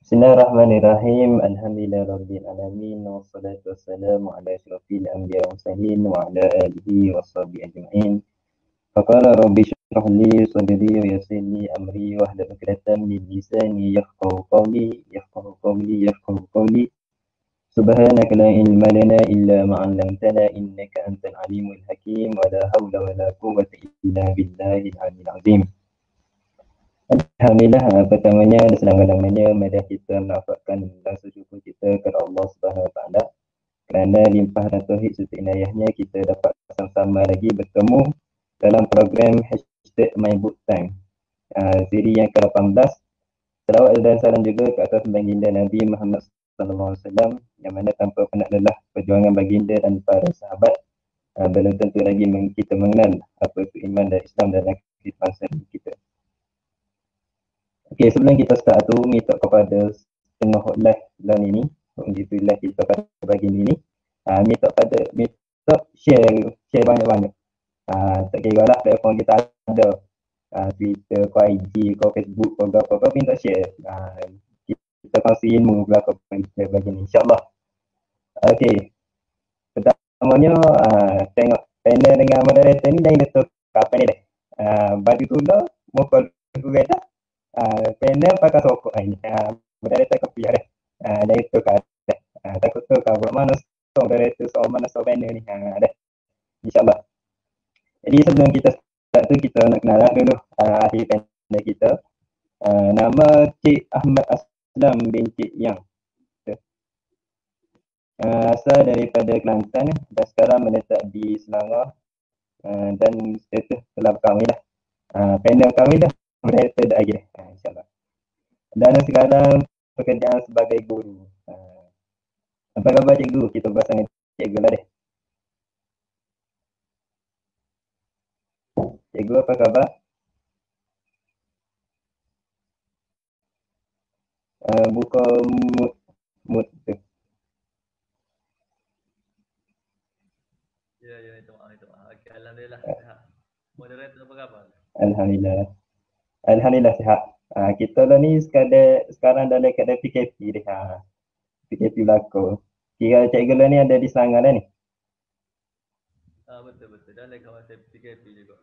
Bismillahirrahmanirrahim. Alhamdulillahirabbil alamin wassalatu wassalamu ala asyrafil anbiya'i wal mursalin wa ala alihi washabihi ajma'in. Faqala rabbi shrah li sadri wa yassir li amri wahlul 'uqdatam min lisani yafqahu qawli. Subhanaka la ilma lana illa ma 'allamtana innaka antal alimul hakim wa la haula wa la quwwata illa billahil aliyyil azim. Alhamdulillah, pertamanya dan selama-lamanya mari kita menafikan dan syukur kita kepada Allah Subhanahu Wa Taala kerana limpah dan tauhid serta inayahnya kita dapat sama-sama lagi bertemu dalam program #MyBookTime siri yang ke-18. Selawat dan salam juga ke atas baginda Nabi Muhammad SAW yang mana tanpa penat lelah perjuangan baginda dan para sahabat belum tentu lagi kita mengenal apa itu iman dan Islam dan kehidupan kita. Okey, sebelum kita start tu, minta kepada setengah live dan ini, untuk live kita pada pagi ini, minta share banyak-banyak. Tak kira lah platform kita ada, Twitter, IG, Facebook, apa minta share. Kita kongsi ilmu belakang kita bagi ni, insyaAllah. Okey, pertamanya tengok panel dengan moderator ni jangan letak apa ni deh. Baju tu dah, muka Google dah. Panel pakai sokok ini. Moderator kopi ada. Dari itu kan. Takut tu kau buat mana moderator soal mana soal panel ni. Ada. InsyaAllah. Jadi sebelum kita start tu kita nak kenalan dulu ahli panel kita. Nama Cik Ahmad Aslam bin Cik Yang. Asal daripada Kelantan dan sekarang menetap di Selangor dan status telah berkahwin dah. Panel kahwin dah. Moderator dah lagi dah. InsyaAllah. Dan sekarang pekerjaan sebagai guru. Apa khabar cikgu? Kita bersama cikgu lah deh. Cikgu apa khabar? Buka mood tu. Ya, itu maaf. Okay, alhamdulillah sihat. Moderator apa khabar? Alhamdulillah sihat. Kita dah ni sekarang dalam keadaan PKP deh. PKP berlaku. Kira cikgu lah ni ada di Selangor dah ni. Betul. Dalam kawasan PKP juga.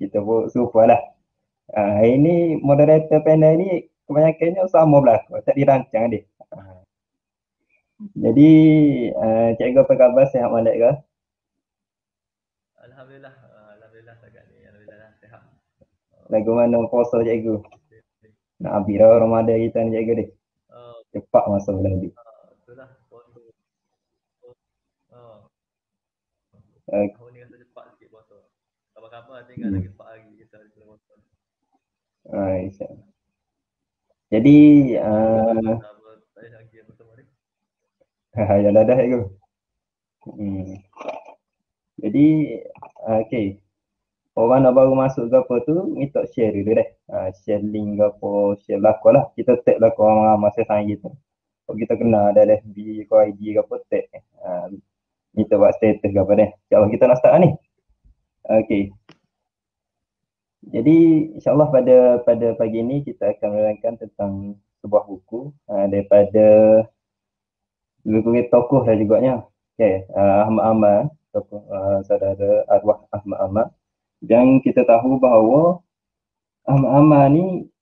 Kita pun super lah. Ini moderator panel ni kebanyakannya sama berlaku. Tak dirancang dia. Jadi cikgu apa khabar? Sihat malak ke? Alhamdulillah setakat ni. Alhamdulillah sihat. Lagu mana puasa cikgu? Nak habis dah Ramadan kita ni cikgu dia. Cepat masa bulan ni. Itulah puasa. Tahun ni rasa cepat sikit puasa. Kabar-kabar tinggal lagi 4 hari kita ada puasa. InsyaAllah. Jadi saya lagi apa semua ni? yalah dah cikgu. Jadi okey. Orang nak baru masuk ke apa tu, minta share dulu deh. Share link ke apa, share belakang lah. Kita tag belakang orang ramai sayang kita. Kalau kita kenal ada FB ke IG ke apa, tag. Minta buat status ke apa deh. InsyaAllah kita nak start ni. Okey. Jadi insyaAllah pada pagi ini kita akan menerangkan tentang sebuah buku daripada lebih tokoh dah juganya. Okay, Ahmad Ammar, tokoh saudara arwah Ahmad Ammar. Dan kita tahu bahawa Ahmad Ammar ni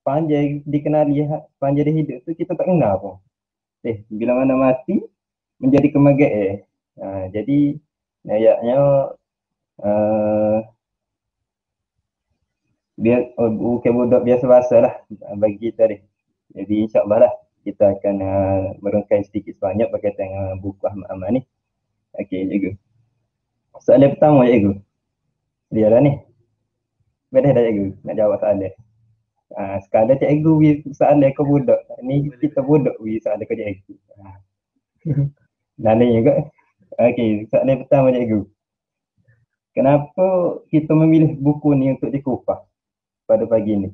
panjang dikenali panjang dia hidup tu kita tak kenal pun. Bila mana mati menjadi kemagai. Jadi ayatnya bukan budak biasa-biasa lah bagi kita ni. Jadi insyaAllah lah kita akan merungkai sedikit sebanyak berkaitan dengan buku Ahmad Ammar ni. Okey cikgu. Soalan pertama cikgu. Dia dah ni. Bedah dah cikgu nak jawab soalan. Sekadar cikgu soalan ke budak. Ni kita budak soalan ke cikgu. Lain juga. Okey, soalan pertama cikgu. Kenapa kita memilih buku ni untuk dikupas pada pagi ni?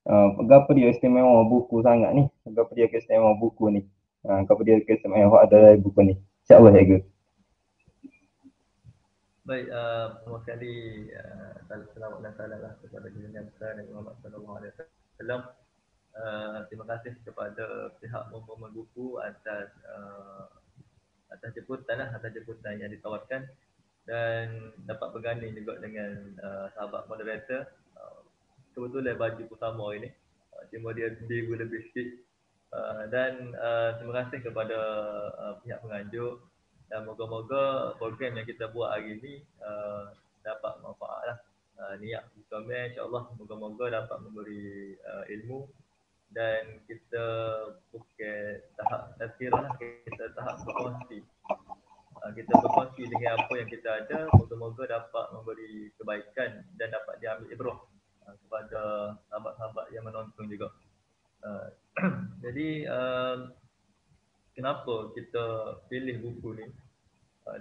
Kenapa dia istimewa buku sangat ni? Kenapa dia istimewa buku ni? Kenapa dia istimewa ada buku ni? InsyaAllah cikgu. Baik, pertama sekali selamat dan salam lah kepada junjungan besar Nabi Muhammad SAW. Terima kasih kepada pihak membawa buku atas jemputan yang ditawarkan dan dapat berganding juga dengan sahabat moderator. Kebetulan baju pun sama hari ni, cuma dia biru lebih sikit. Dan terima kasih kepada pihak penganjur dan moga-moga program yang kita buat hari ni dapat manfaat lah. Niat kita insyaAllah moga-moga dapat memberi ilmu dan kita bukan tahap tazkirah lah, kita tahap berkongsi. Kita berkongsi dengan apa yang kita ada, moga-moga dapat memberi kebaikan dan dapat diambil ibrah kepada sahabat-sahabat yang menonton juga. Jadi kenapa kita pilih buku ni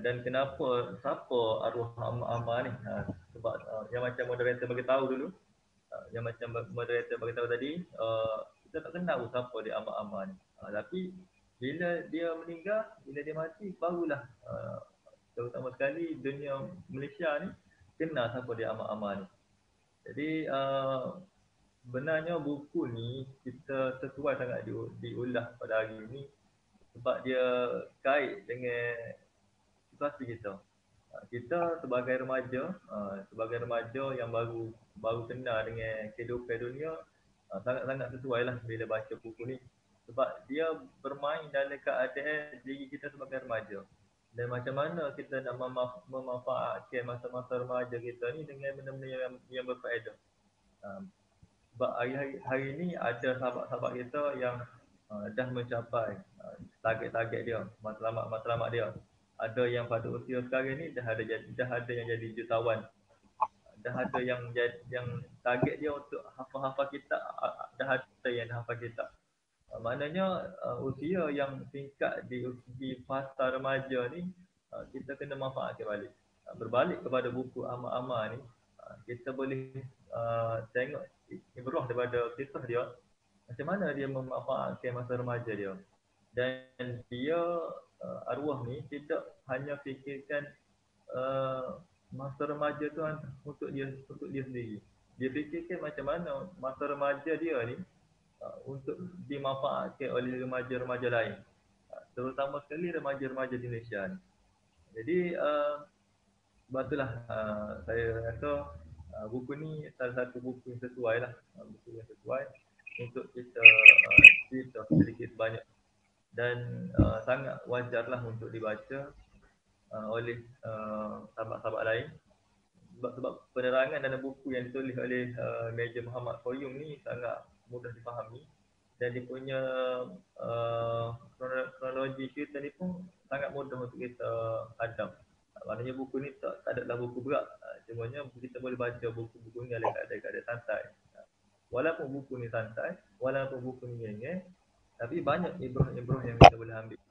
dan kenapa siapa arwah amma ni? Sebab yang macam moderator bagi tahu dulu, yang macam moderator bagi tahu tadi, kita tak kenal siapa dia amma ni. Tapi bila dia meninggal, bila dia mati, barulah terutama sekali dunia Malaysia ni kenal siapa dia amma ni. Jadi sebenarnya buku ni kita sesuai sangat diulah pada hari ini sebab dia kait dengan situasi kita. Kita sebagai remaja yang baru kenal dengan kehidupan dunia, sangat-sangat sesuai lah bila baca buku ni sebab dia bermain dalam keadaan diri kita sebagai remaja dan macam mana kita nak memanfaatkan masa-masa remaja kita ni dengan benda-benda yang berfaedah. Sebab hari ni ada sahabat-sahabat kita yang dah mencapai target-target dia, matlamat dia. Ada yang pada usia sekarang ni dah ada yang jadi jutawan. Dah ada yang target dia untuk hafal kitab, dah ada yang dah hafal kitab. Maknanya usia yang tingkat di fasa remaja ni kita kena manfaatkan balik. Berbalik kepada buku Ama-Ama ni, kita boleh tengok ibrah daripada kisah dia, macam mana dia memanfaatkan masa remaja dia. Dan dia arwah ni tidak hanya fikirkan masa remaja tu untuk dia sendiri. Dia fikirkan macam mana masa remaja dia ni untuk dimanfaatkan oleh remaja-remaja lain, terutama sekali remaja-remaja di Malaysia ni. Jadi sebab itulah saya rasa buku ni salah satu buku yang sesuai lah, buku yang sesuai untuk kita cerita sedikit banyak dan sangat wajarlah untuk dibaca oleh sahabat-sahabat lain sebab penerangan dalam buku yang ditulis oleh Major Muhammad Qayyum ni sangat mudah dipahami dan dia punya kronologi cerita ni pun sangat mudah untuk kita hadam. Maknanya buku ni tak adalah buku berat, cumanya kita boleh baca buku-buku ni dalam keadaan santai. Walaupun buku ni santai, walaupun buku ni ringan, tapi banyak ibrah-ibrah yang kita boleh ambil.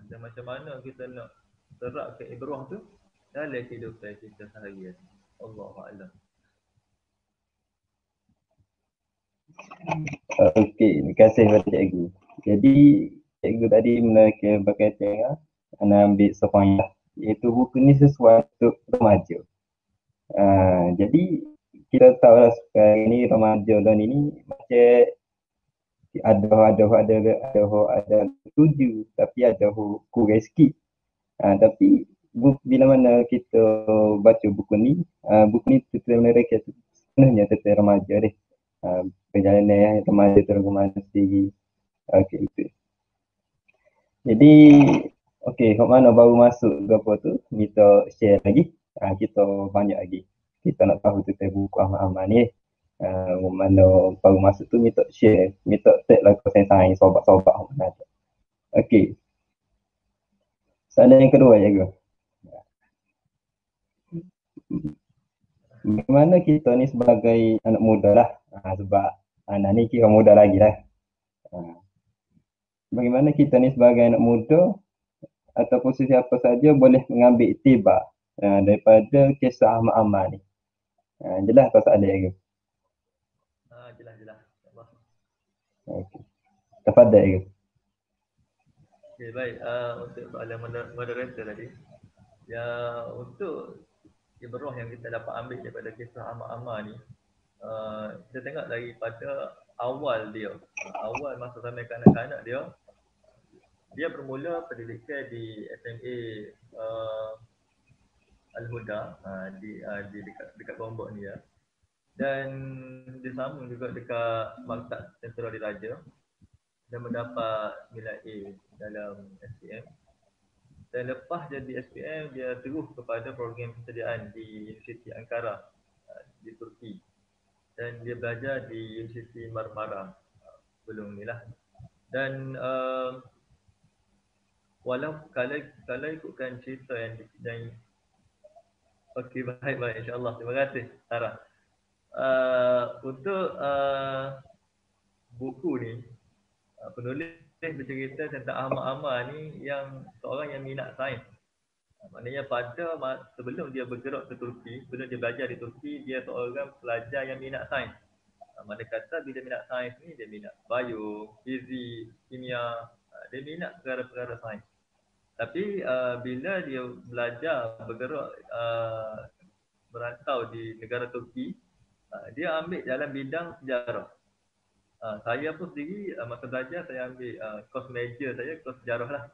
Dan macam mana kita nak terapkan ibrah tu dalam kehidupan kita seharian. Allahuakbar. Okey, terima kasih kepada cikgu. Jadi cikgu tadi menerangkan berkaitan dengan anda ambil sokongan iaitu buku ni sesuai untuk remaja. Jadi kita tahu lah sekarang ni remaja dan ini macam ada setuju tapi ada kurang sikit. Tapi bila mana kita baca buku ni kita menerangkan sebenarnya tentang remaja ni. Perjalanan remaja tu remaja sendiri. Okey itu. Jadi okey, hok mana baru masuk ke apa tu, kita share lagi. Kita banyak lagi. Kita nak tahu tentang buku Ahmad ni. Mana baru masuk tu minta share, minta tag lah ke sains sobat-sobat mana ada. Okey. Soalan yang kedua je. Bagaimana kita ni sebagai anak muda lah, sebab anak ni kira muda lagi lah. Bagaimana kita ni sebagai anak muda ataupun sesiapa saja boleh mengambil iktibar daripada kisah Ahmad ni. Jelas tak soalan lagi? Jelas. Okey. Tafadhal lagi. Okay, baik. Untuk soalan moderator tadi, ya untuk ibrah yang kita dapat ambil daripada kisah Amar ni, kita tengok daripada awal dia, awal masa sampai kanak-kanak dia, dia bermula pendidikan di SMA Al-Huda, di dekat Gombak ni ya. Dan dia sambung juga dekat Maktab Sentral Diraja dan mendapat nilai A dalam SPM. Dan lepas jadi SPM, dia terus kepada program persediaan di Universiti Ankara di Turki. Dan dia belajar di Universiti Marmara sebelum ni lah. Dan walau kalau ikutkan cerita yang okey, baik insya-Allah. Terima kasih Sarah. Untuk buku ni, penulis bercerita tentang Ahmad ni yang seorang yang minat sains. Maknanya sebelum dia bergerak ke Turki, sebelum dia belajar di Turki, dia seorang pelajar yang minat sains. Mana kata bila minat sains ni, dia minat bio, fizik, kimia, dia minat perkara-perkara sains. Tapi bila dia belajar bergerak merantau di negara Turki, dia ambil dalam bidang sejarah. Saya pun sendiri masa belajar saya ambil course major saya, course sejarah lah.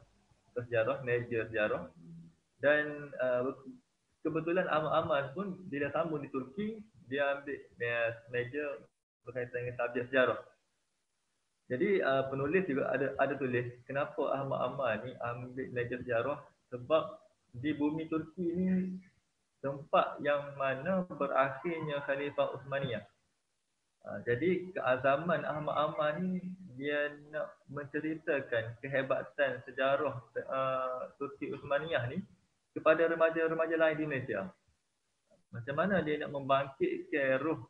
Course sejarah, major sejarah. Dan kebetulan Ahmad pun dia dah sambung di Turki, dia ambil major berkaitan dengan subjek sejarah. Jadi penulis juga ada tulis kenapa Ahmad ni ambil major sejarah, sebab di bumi Turki ni tempat yang mana berakhirnya Khalifah Uthmaniyah. Jadi keazaman Ahmad ni dia nak menceritakan kehebatan sejarah Turki Uthmaniyah ni kepada remaja-remaja lain di Malaysia. Macam mana dia nak membangkitkan roh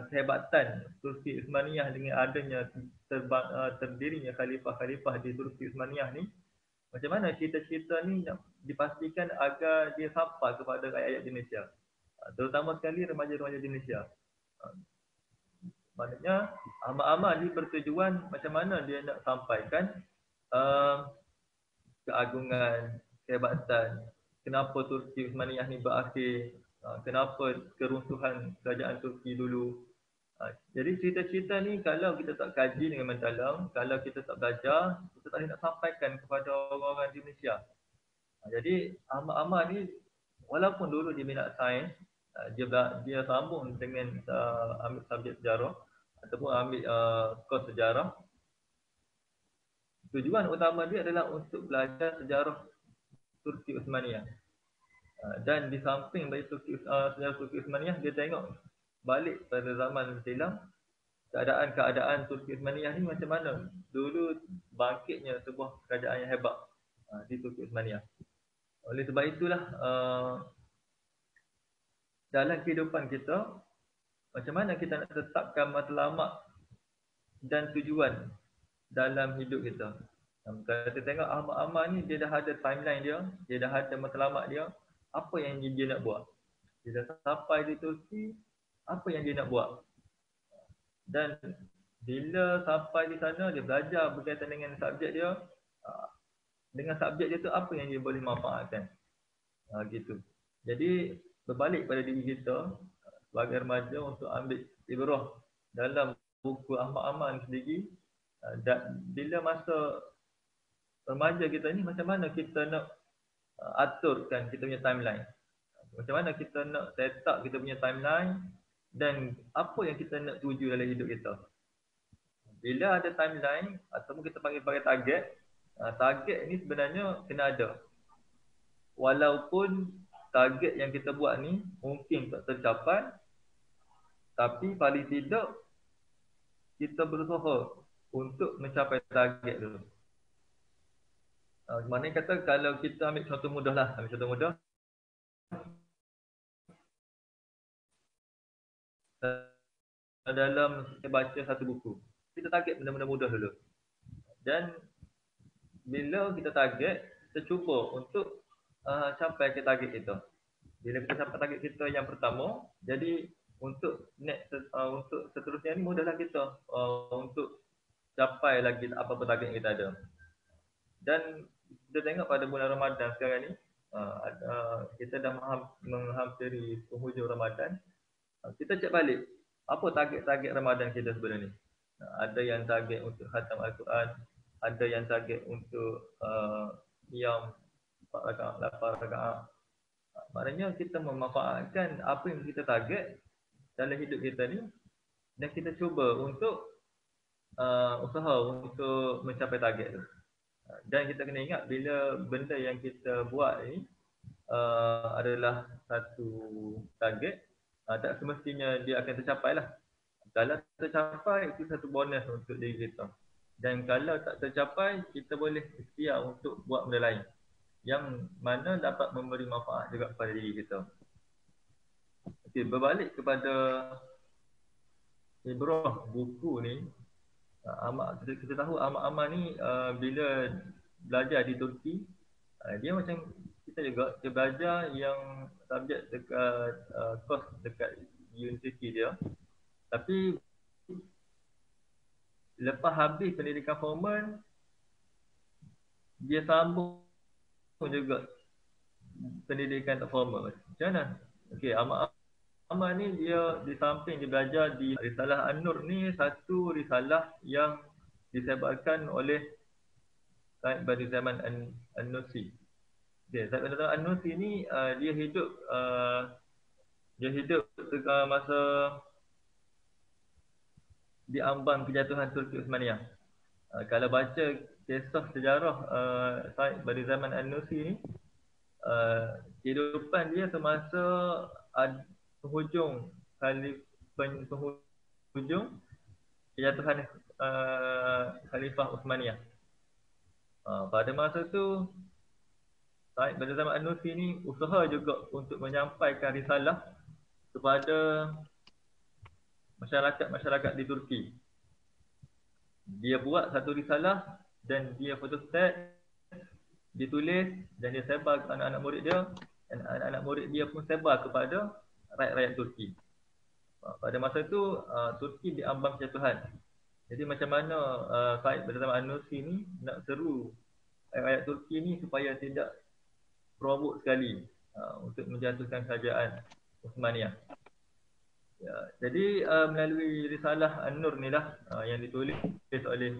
kehebatan Turki Uthmaniyah dengan adanya terdirinya khalifah-khalifah di Turki Uthmaniyah ni. Macam mana cerita-cerita ni nak dipastikan agar dia sampai kepada rakyat di Malaysia, terutama sekali remaja-remaja di Malaysia. Maknanya Ahmad ni bertujuan macam mana dia nak sampaikan keagungan, kehebatan, kenapa Turki Uthmaniyah ni berakhir, kenapa keruntuhan kerajaan Turki dulu. Jadi cerita-cerita ni kalau kita tak kaji dengan mendalam, kalau kita tak belajar, kita tak boleh nak sampaikan kepada orang-orang di Malaysia. Jadi Ahmad ni walaupun dulu dia minat sains, dia sambung dengan ambil subjek sejarah ataupun ambil kos sejarah. Tujuan utama dia adalah untuk belajar sejarah Turki Uthmaniyah. Dan di samping dari sejarah Turki Uthmaniyah, dia tengok balik pada zaman silam, keadaan Turki Uthmaniyah ni macam mana dulu bangkitnya sebuah kerajaan yang hebat di Turki Uthmaniyah. Oleh sebab itulah dalam kehidupan kita, macam mana kita nak tetapkan matlamat dan tujuan dalam hidup kita. Kalau kita tengok Ahmad ni, dia dah ada timeline dia dah ada matlamat dia, apa yang dia nak buat. Dia dah sampai di Turki, apa yang dia nak buat. Dan bila sampai di sana, dia belajar berkaitan dengan subjek dia. Dengan subjek dia tu, apa yang dia boleh manfaatkan. Gitu. Jadi berbalik pada diri kita sebagai remaja untuk ambil ibrah dalam buku Ahmad sendiri. Dan bila masa remaja kita ni, macam mana kita nak aturkan kita punya timeline, macam mana kita nak set up kita punya timeline, dan apa yang kita nak tuju dalam hidup kita. Bila ada timeline ataupun kita panggil sebagai target, target ni sebenarnya kena ada. Walaupun target yang kita buat ni mungkin tak tercapai, tapi paling tidak kita berusaha untuk mencapai target tu. Maknanya kata kalau kita ambil contoh mudah lah, dalam baca satu buku, kita target benda-benda mudah dulu. Dan bila kita target, kita cuba untuk capai ke target kita. Bila kita capai target kita yang pertama, jadi untuk next untuk seterusnya ni mudahlah kita untuk capai lagi apa-apa target yang kita ada. Dan kita tengok pada bulan Ramadan sekarang ni, kita dah menghampiri penghujung Ramadan, kita cek balik apa target-target Ramadan kita sebenarnya. Ada yang target untuk khatam Al-Quran, ada yang target untuk qiyam 4 rakaat, 8 rakaat. Maknanya kita memanfaatkan apa yang kita target dalam hidup kita ni, dan kita cuba untuk usaha untuk mencapai target tu. Dan kita kena ingat bila benda yang kita buat ni adalah satu target, tak semestinya dia akan tercapai lah. Kalau tercapai, itu satu bonus untuk diri kita. Dan kalau tak tercapai, kita boleh ikhtiar untuk buat benda lain yang mana dapat memberi manfaat juga kepada diri kita. Okey, berbalik kepada ibrah buku ni, kita tahu Ahmad ni bila belajar di Turki, dia macam kita juga, dia belajar yang subjek dekat kos dekat universiti dia. Tapi lepas habis pendidikan formal, dia sambung juga pendidikan tak formal. Macam mana? Okey, Ahmad ni dia di samping dia belajar di Risalah An-Nur ni, satu risalah yang disebarkan oleh Said Badizaman An-Nusi. Okay, Said Badizaman An-Nusi ni dia hidup masa di ambang kejatuhan Turki Uthmaniyah. Kalau baca kisah sejarah Said Badizaman An-Nusi ni, kehidupan dia semasa penghujung kejatuhan Khalifah Uthmaniyah. Pada masa tu Said Badizaman An-Nusi ni usaha juga untuk menyampaikan risalah kepada masyarakat di Turki. Dia buat satu risalah dan dia photostat, ditulis dan dia sebar ke anak-anak murid dia, dan anak-anak murid dia pun sebar kepada rakyat-rakyat Turki. Pada masa tu Turki diambang kejatuhan. Jadi macam mana Said Badizaman An-Nusi ni nak seru rakyat Turki ni supaya tidak provok sekali untuk menjatuhkan kerajaan Uthmaniyah. Ya, jadi melalui risalah An-Nur ni lah yang ditulis oleh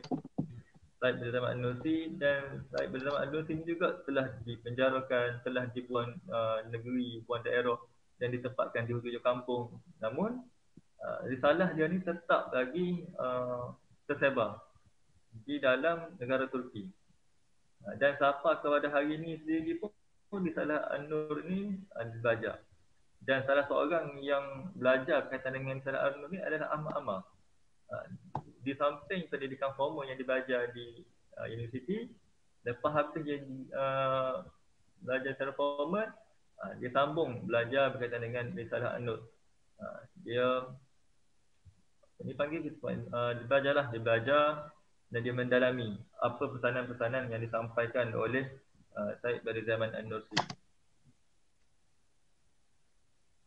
Said Badizaman An-Nusi, dan Said Badizaman An-Nusi ni juga telah dipenjarakan, telah dibuang negeri, buang daerah dan ditempatkan di hujung kampung. Namun risalah dia ni tetap lagi tersebar di dalam negara Turki. Dan sampai kepada hari ini sendiri pun risalah An-Nur ni dibaca. Dan salah seorang yang belajar berkaitan dengan risalah An-Nur ni adalah Ahmad Ammar. Di samping pendidikan formal yang dibaca di universiti, lepas habis dia belajar secara formal, dia sambung belajar berkaitan dengan risalah An-Nur. Dia dipanggil dia belajar dan dia mendalami apa pesanan-pesanan yang disampaikan oleh Said Badizaman An-Nusi.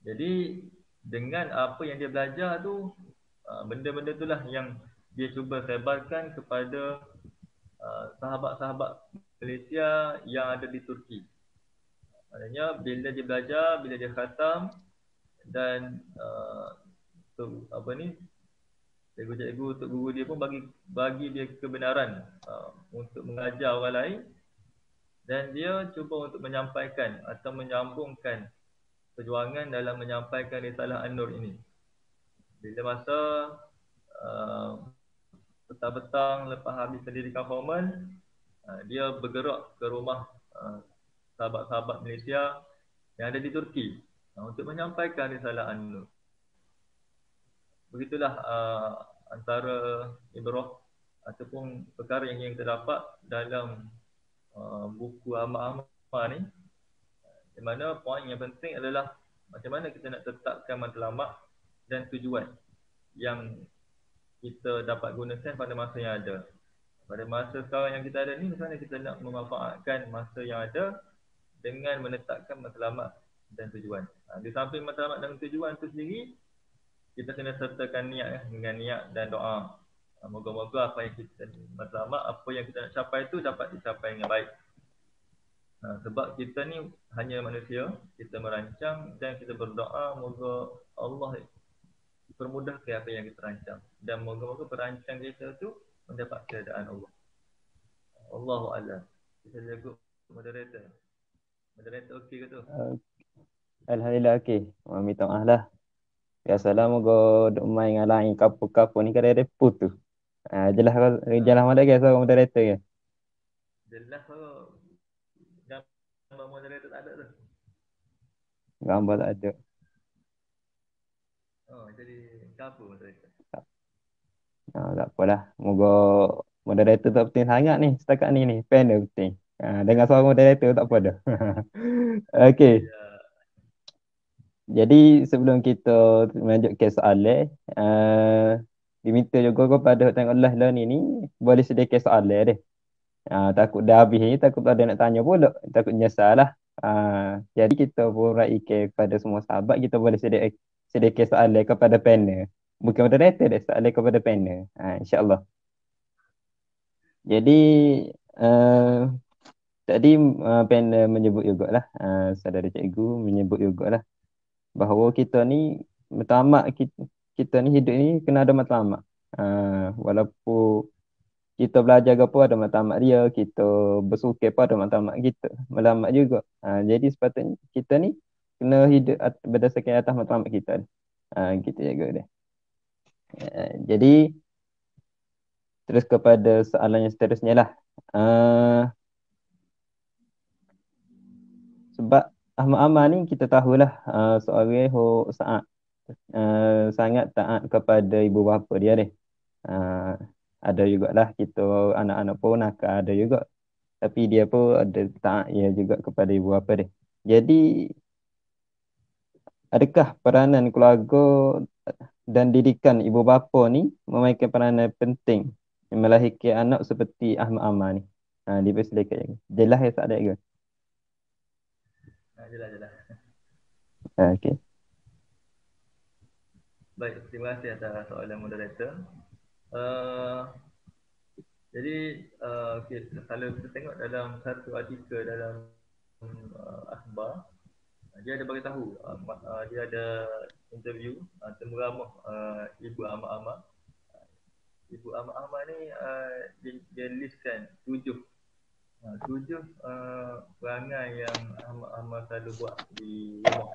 Jadi dengan apa yang dia belajar tu, benda-benda itulah yang dia cuba sebarkan kepada sahabat-sahabat Malaysia yang ada di Turki. Maknanya bila dia belajar, bila dia khatam, dan cikgu-cikgu untuk guru dia pun bagi dia kebenaran untuk mengajar orang lain, dan dia cuba untuk menyampaikan atau menyambungkan perjuangan dalam menyampaikan risalah An-Nur ini. Bila masa petang-petang lepas habis pendidikan formal, dia bergerak ke rumah sahabat-sahabat Malaysia yang ada di Turki untuk menyampaikan risalah An-Nur. Begitulah antara ibrah ataupun perkara yang kita dapat dalam buku Ahmad Ammar ni, di mana poin yang penting adalah macam mana kita nak tetapkan matlamat dan tujuan yang kita dapat gunakan pada masa yang ada. Pada masa sekarang yang kita ada ni, macam mana kita nak memanfaatkan masa yang ada dengan menetapkan matlamat dan tujuan. Di samping matlamat dan tujuan itu sendiri, kita kena sertakan niat dengan niat dan doa. Moga-moga apa yang kita matlamat, apa yang kita nak capai itu dapat dicapai dengan baik. Sebab kita ni hanya manusia, kita merancang dan kita berdoa moga Allah permudahkan apa yang kita rancang. Dan moga-moga perancang kita tu mendapat keadaan Allah. Allahu a'lam. Kita jaga moderator. Moderator okey ke tu? Alhamdulillah okey. Minta maaf lah. Biasalah moga duk main ngalang kapu-kapu ni kada ada putu. Jelas jelas mana ke seorang moderator ke? Jelas kalau gambar moderator tak ada tu. Gambar tak ada. Oh, jadi kapu moderator. Tak apalah. Moga moderator tak penting sangat ni setakat ni. Panel penting. Dengan seorang moderator tak apa dah. Okey. Ya. Jadi sebelum kita lanjut ke soalan, diminta juga kepada tengok live lah ni boleh sedikit soalan deh. Takut dah habis ni, takut ada nak tanya pula, takut nyesal lah. Jadi kita pun raihkan kepada semua sahabat, kita boleh sedikit soalan kepada panel. Bukan moderator deh, soalan kepada panel. InsyaAllah. Jadi uh, tadi panel menyebut jugalah, saudara cikgu menyebut jugalah bahawa kita ni matlamat kita ni hidup ni kena ada matlamat. Walaupun kita belajar ke apa ada matlamat dia, kita bersuka apa ada matlamat kita, matlamat juga. Jadi sepatutnya kita ni kena hidup berdasarkan atas matlamat kita. Kita jaga dia. Jadi terus kepada soalan yang seterusnya lah. Sebab Ahmad Aman ni kita tahulah seorang sangat taat kepada ibu bapa dia ni. Ada jugalah kita anak-anak pun nakal ada juga. Tapi dia pun ada taat ya juga kepada ibu bapa dia. Jadi adakah peranan keluarga dan didikan ibu bapa ni memainkan peranan penting melahirkan anak seperti Ahmad Aman ni? Dipersilakan. Jelas ya tak ada ke? Jelas. Okey. Baik, terima kasih atas soalan moderator. Jadi okay, kalau kita tengok dalam satu artikel dalam akhbar, dia ada bagi tahu dia ada interview temu ramah Ibu Ahmad. Ibu Ahmad ni dia listkan tujuh perangai yang Ahmad selalu buat di rumah.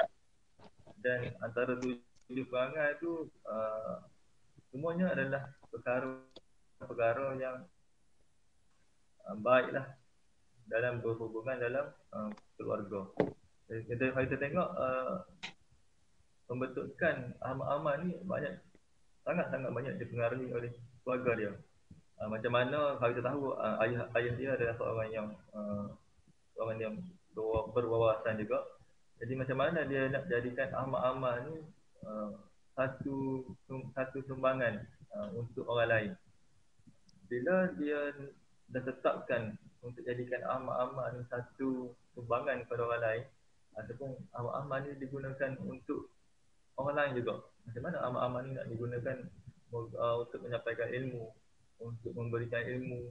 Dan antara tujuh perangai tu semuanya adalah perkara yang baiklah dalam berhubungan dalam keluarga. Kalau kita tengok pembentukan Ahmad ni sangat-sangat banyak dipengaruhi oleh keluarga dia. Macam mana kalau kita tahu ayah dia adalah seorang yang berwawasan juga. Jadi macam mana dia nak jadikan Ahmad ni satu sumbangan untuk orang lain. Bila dia dah tetapkan untuk jadikan Ahmad ni satu sumbangan kepada orang lain, ataupun Ahmad ni digunakan untuk orang lain juga. Macam mana Ahmad ni nak digunakan untuk menyampaikan ilmu, untuk memberikan ilmu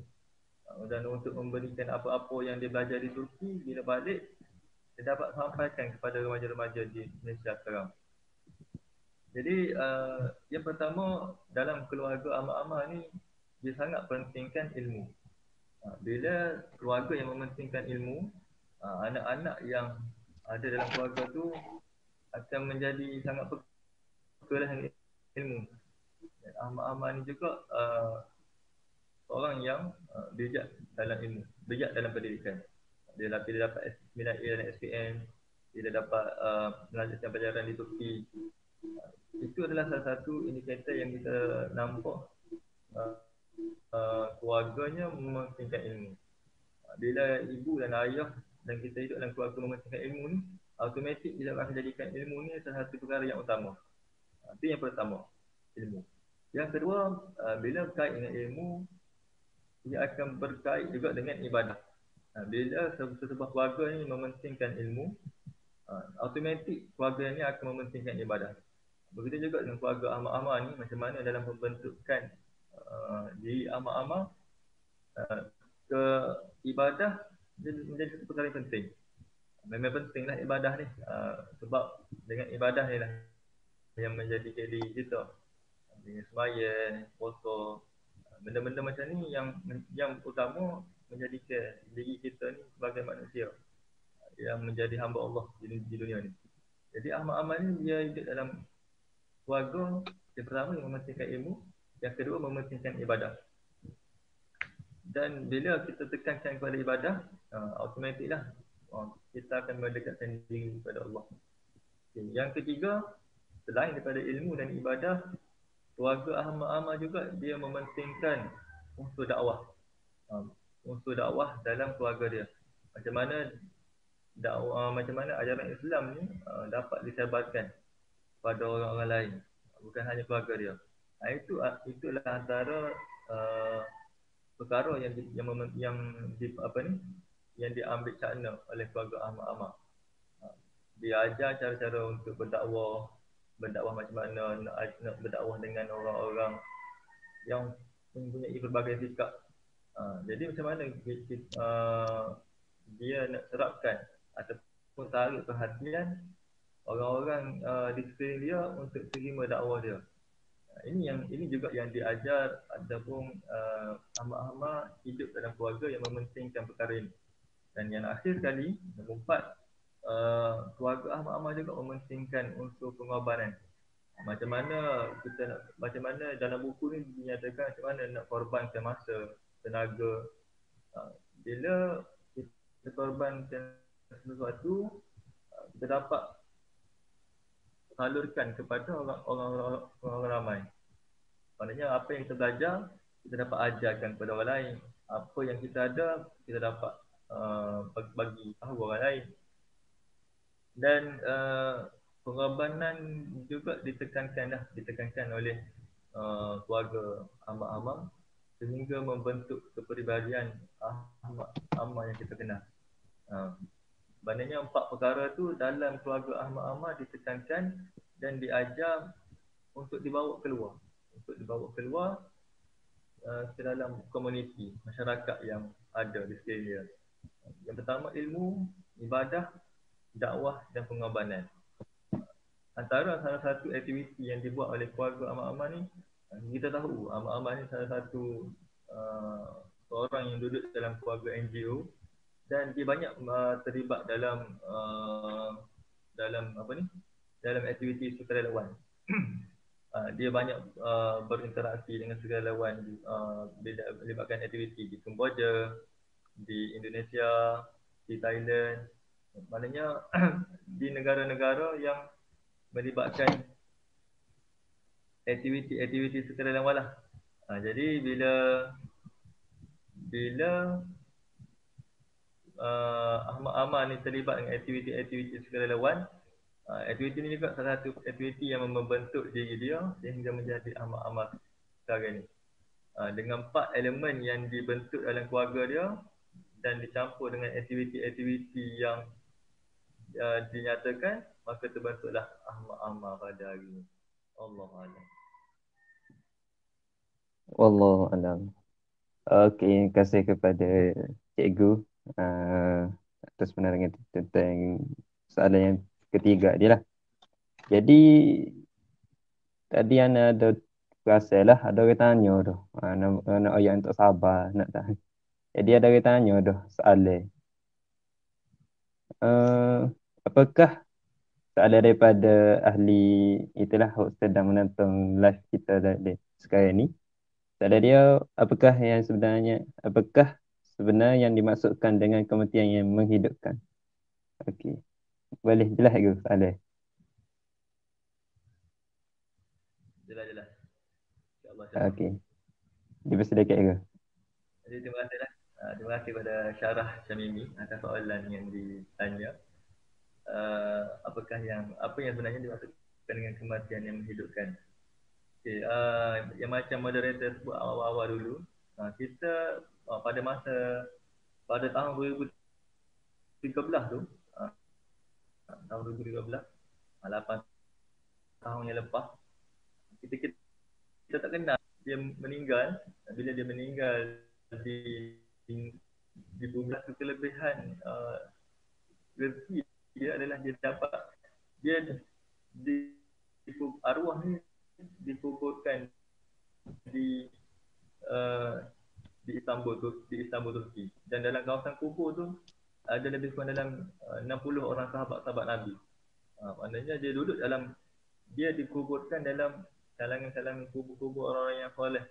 dan untuk memberikan apa-apa yang dia belajar di Turki, bila balik dia dapat sampaikan kepada remaja-remaja di Malaysia sekarang. Jadi yang pertama dalam keluarga Ahmad ni, dia sangat pentingkan ilmu. Bila keluarga yang mementingkan ilmu, anak-anak yang ada dalam keluarga tu akan menjadi sangat peka dengan ilmu. Dan Ahmad ni juga seorang yang bijak dalam ilmu, bijak dalam pendidikan. Dia dapat S9A dan SPM, dia dapat melanjutkan pelajaran di Turki. Itu adalah salah satu indikator yang kita nampak keluarganya mementingkan ilmu. Bila ibu dan ayah dan kita hidup dalam keluarga mementingkan ilmu ni, automatik kita akan jadikan ilmu ni salah satu perkara yang utama. Itu yang pertama, ilmu. Yang kedua, bila berkait dengan ilmu, ia akan berkait juga dengan ibadah. Bila sebuah keluarga ni mementingkan ilmu, automatik keluarga ni akan mementingkan ibadah. Begitu juga dengan keluarga Ahmad ni, macam mana dalam pembentukan diri Ahmad ke ibadah, menjadi satu perkara yang penting. Memang pentinglah ibadah ni, sebab dengan ibadah ni lah yang menjadi diri kita, dengan sembahyang, puasa, benda-benda macam ni yang utama menjadikan diri kita ni sebagai manusia yang menjadi hamba Allah di dunia ni. Jadi amal-amal ni dia hidup dalam keluarga. Yang pertama yang mementingkan ilmu, yang kedua mementingkan ibadah. Dan bila kita tekankan kepada ibadah, automatiklah kita akan mendekatkan diri kepada Allah. Okay. Yang ketiga, selain daripada ilmu dan ibadah, keluarga amal-amal juga dia mementingkan unsur dakwah. Unsur dakwah dalam keluarga dia. Macam mana dakwah, macam mana ajaran Islam ni dapat disebarkan pada orang-orang lain, bukan hanya keluarga dia. Itulah antara perkara yang diambil cakna oleh keluarga Ahmad. Dia ajar cara-cara untuk berdakwah macam mana nak berdakwah dengan orang-orang yang mempunyai berbagai sikap. Jadi macam mana dia nak serapkan ataupun tarik perhatian orang-orang di sekeliling dia untuk terima dakwah dia. Ini juga yang diajar ataupun hamba-hamba hidup dalam keluarga yang mementingkan perkara ini. Dan yang akhir sekali, nombor 4, keluarga hamba-hamba juga mementingkan unsur pengorbanan. Macam mana dalam buku ni dinyatakan macam mana nak korbankan masa, tenaga. Bila kita korbankan sesuatu, kita dapat salurkan kepada orang ramai. Maknanya apa yang kita belajar, kita dapat ajarkan kepada orang lain. Apa yang kita ada, kita dapat bagi tahu orang lain. Dan pengorbanan juga ditekankan oleh keluarga Ahmad sehingga membentuk kepribadian Ahmad yang kita kenal. Maknanya 4 perkara tu dalam keluarga Ahmad ditekankan dan diajar untuk dibawa keluar ke dalam komuniti, masyarakat yang ada di sekeliling dia. Yang pertama ilmu, ibadah, dakwah dan pengorbanan. Antara salah satu aktiviti yang dibuat oleh keluarga Ahmad ni, kita tahu Ahmad ni salah satu seorang yang duduk dalam keluarga NGO dan dia banyak terlibat dalam aktiviti sukarelawan. Dia banyak berinteraksi dengan sukarelawan bila melibatkan aktiviti di Kemboja, di Indonesia, di Thailand. Maknanya di negara-negara yang melibatkan aktiviti sukarelawan lah. Jadi bila Ahmad ni terlibat dengan aktiviti sukarelawan, aktiviti ni juga salah satu aktiviti yang membentuk diri dia sehingga menjadi Ahmad sekarang ni. Dengan 4 elemen yang dibentuk dalam keluarga dia dan dicampur dengan aktiviti-aktiviti yang dinyatakan, maka terbentuklah Ahmad pada hari ini. Allahuakbar. Wallahualam. Okey, terima kasih kepada cikgu atas penerangan tentang soalan yang ketiga dia lah. Jadi tadi ana ada rasa lah ada orang tanya tu. Nak ayat untuk sabar nak tahu. Jadi ada orang tanya tu soalan. Apakah soalan daripada ahli itulah sedang menonton live kita sekarang ni? Soalan dia, apakah sebenarnya yang dimaksudkan dengan kematian yang menghidupkan? Okey. Boleh jelas ke soalan? Jelas. InsyaAllah. Okey. Dipersilakan ke? Jadi terima kasih lah. Terima kasih kepada Syarah Syamimi atas soalan yang ditanya. Apa yang sebenarnya dimaksudkan dengan kematian yang menghidupkan? Okay, yang macam moderator sebut awal-awal dulu, kita pada tahun 2013 tu, tahun 2013, 8 tahun yang lepas, kita tak kenal dia meninggal. Bila dia meninggal di di bumi satu kelebihan rezeki dia adalah dia dapat dia di, arwah ni dikuburkan di uh, di Istanbul Turki, dan dalam kawasan kubur tu ada lebih kurang dalam 60 orang sahabat-sahabat Nabi. Maknanya dia duduk dalam, dia dikuburkan dalam kalangan-kalangan kubur-kubur orang-orang yang soleh,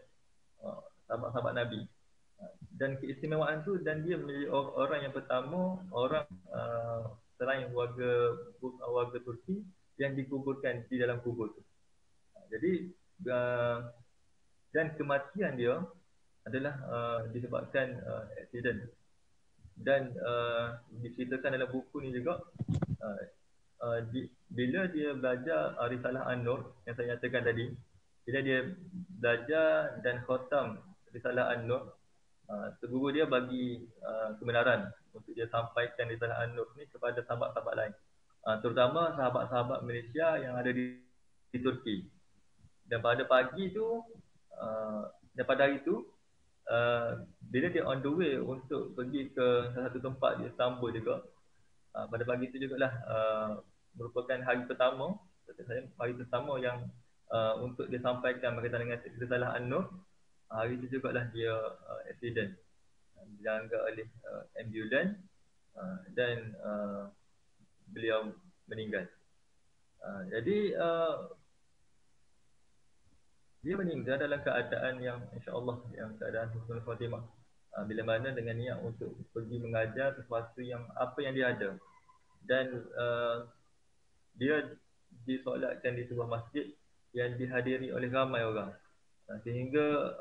sahabat-sahabat Nabi. Dan keistimewaan tu, dan dia menjadi orang yang pertama, orang selain warga Turki yang dikuburkan di dalam kubur tu. Jadi dan kematian dia adalah disebabkan accident. Dan diceritakan dalam buku ni juga, bila dia belajar Risalah An-Nur yang saya nyatakan tadi, bila dia belajar dan khatam Risalah An-Nur, guru dia bagi kebenaran untuk dia sampaikan Risalah An-Nur ni kepada sahabat-sahabat lain, terutama sahabat-sahabat Malaysia yang ada di Turki. Dan pada pagi tu, dan pada hari tu, bila dia on the way untuk pergi ke salah satu tempat di Istanbul juga, pada pagi tu jugalah merupakan hari pertama, hari pertama yang untuk dia sampaikan berkaitan dengan risalah An-Nur. Hari itu jugalah dia accident, dilanggar oleh ambulans, dan beliau meninggal. Jadi dia meninggal dalam keadaan yang insya-Allah yang keadaan husnul khatimah, bila mana dengan niat untuk pergi mengajar sesuatu yang apa yang dia ada. Dan dia disolatkan di sebuah masjid yang dihadiri oleh ramai orang, sehingga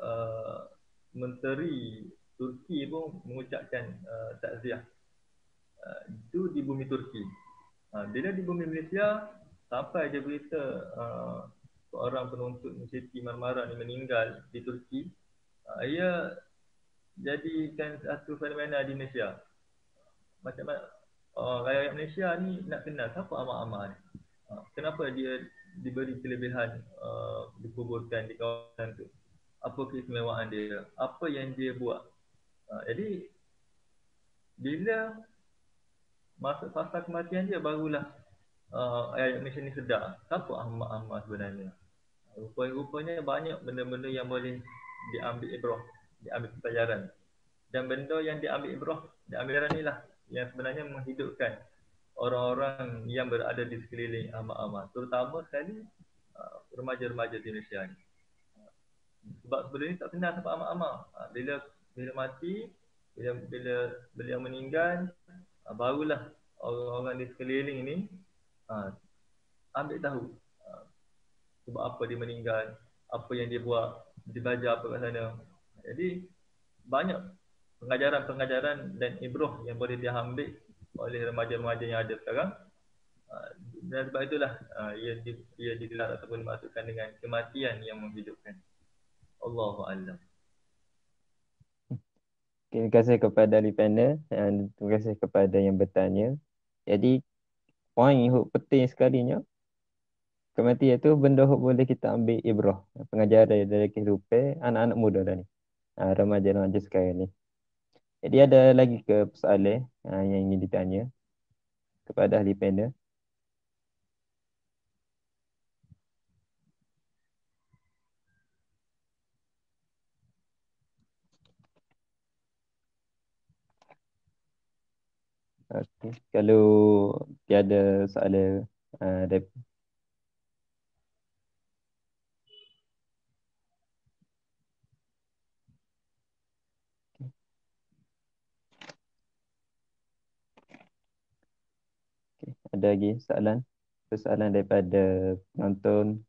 menteri Turki pun mengucapkan takziah itu di bumi Turki. Bila di bumi Malaysia sampai je berita seorang penuntut Siti Marmara ni meninggal di Turki, ia jadikan satu fenomena di Malaysia. Macam mana rakyat Malaysia ni nak kenal siapa Ahmad ni, kenapa dia diberi kelebihan dikuburkan di kawasan tu, apa keistimewaan dia, apa yang dia buat. Jadi bila masuk fasa kematian dia, barulah rakyat Malaysia ni sedar siapa Ahmad sebenarnya. Rupanya banyak benda-benda yang boleh diambil ibrah, diambil pelajaran. Dan benda yang diambil ibrah, diambil pelajaran inilah yang sebenarnya menghidupkan orang-orang yang berada di sekeliling Ahmad, terutama sekali remaja-remaja di Malaysia ni. Sebab sebelum ni tak kenal siapa Ahmad. Bila mati, bila beliau meninggal, barulah orang-orang di sekeliling ni ambil tahu sebab apa dia meninggal, apa yang dia buat, dia belajar apa kat sana. Jadi banyak pengajaran-pengajaran dan ibrah yang boleh diambil oleh remaja-remaja yang ada sekarang. Dan sebab itulah ia digelar ataupun dimasukkan dengan kematian yang menghidupkan. Allahu a'lam. Terima kasih kepada ahli panel dan terima kasih kepada yang bertanya. Jadi, poin yang penting sekalinya, kematian itu benda yang boleh kita ambil ibrah. Pengajaran dari kehidupan anak-anak muda dah ni. Remaja-remaja sekarang ni. Jadi ada lagi ke soalan yang ingin ditanya kepada ahli panel? Okey. Kalau tiada soalan dari ada lagi soalan? Soalan daripada penonton.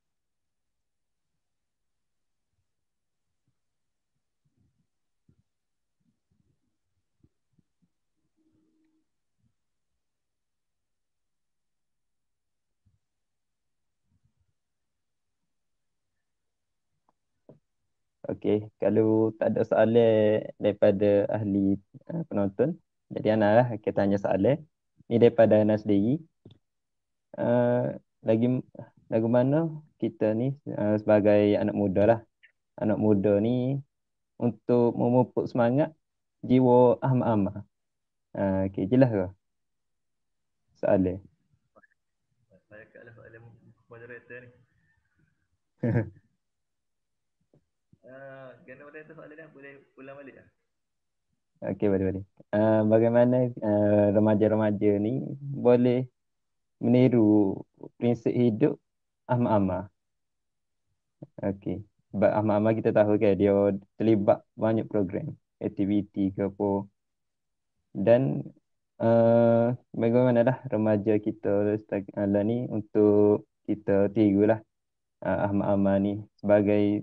Okey, kalau tak ada soalan daripada ahli penonton, jadi Ana lah kita tanya soalan. Ni daripada Ana sendiri. Lagi lagu mana kita ni sebagai anak muda lah. Anak muda ni untuk memupuk semangat jiwa ama-ama. Okey, jelas ke soalan? Saya kat lah soalan moderator ni. Kena moderator soalan dah boleh ulang balik lah. Okey, boleh boleh. Bagaimana remaja-remaja ni boleh meniru prinsip hidup ama-ama? Okey. Sebab ama-ama kita tahu kan dia terlibat banyak program, aktiviti ke apa. Dan bagaimana dah remaja kita lah ni untuk kita tirulah ama-ama ni sebagai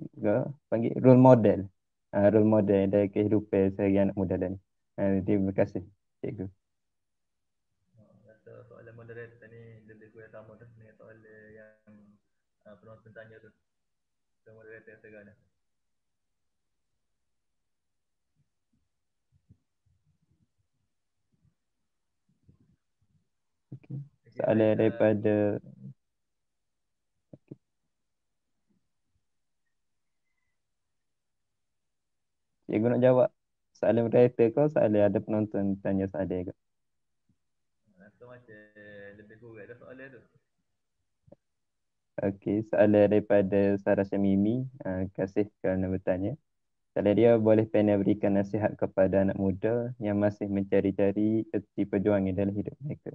panggil role model. Role model dari kehidupan seharian anak muda dan terima kasih cikgu. Rasa soalan moderator ni lebih kurang sama tu dengan soalan yang penonton tanya tu. So moderator segan dah. Okay. Okay, baik. Soalan daripada cikgu nak jawab soalan moderator ke soalan ada penonton tanya soalan ke? Rasa macam lebih kurang dah soalan tu. Okey, soalan daripada Sarah Syamimi. Kasih kerana bertanya. Soalan dia, boleh panel berikan nasihat kepada anak muda yang masih mencari-cari erti perjuangan dalam hidup mereka?